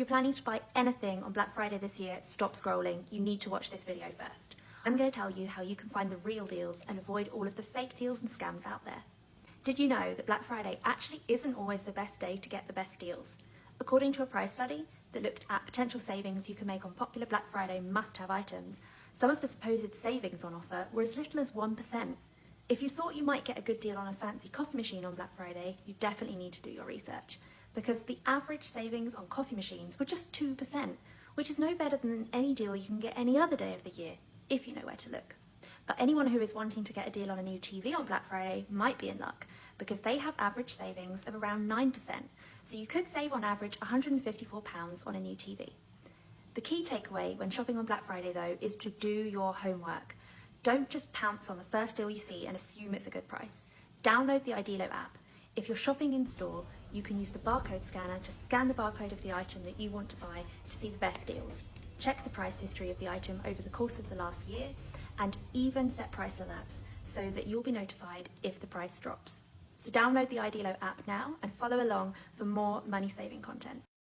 you're planning to buy anything on Black Friday this year, stop scrolling. You need to watch this video first. I'm going to tell you how you can find the real deals and avoid all of the fake deals and scams out there. Did you know that Black Friday actually isn't always the best day to get the best deals? According to a price study that looked at potential savings you can make on popular Black Friday must-have items, some of the supposed savings on offer were as little as 1%. If you thought you might get a good deal on a fancy coffee machine on Black Friday, you definitely need to do your research, because the average savings on coffee machines were just 2%, which is no better than any deal you can get any other day of the year, if you know where to look. But anyone who is wanting to get a deal on a new TV on Black Friday might be in luck, because they have average savings of around 9%, so you could save on average £154 on a new TV. The key takeaway when shopping on Black Friday though is to do your homework. Don't just pounce on the first deal you see and assume it's a good price. Download the Idealo app. If you're shopping in store, you can use the barcode scanner to scan the barcode of the item that you want to buy to see the best deals. Check the price history of the item over the course of the last year, and even set price alerts so that you'll be notified if the price drops. So download the Idealo app now and follow along for more money-saving content.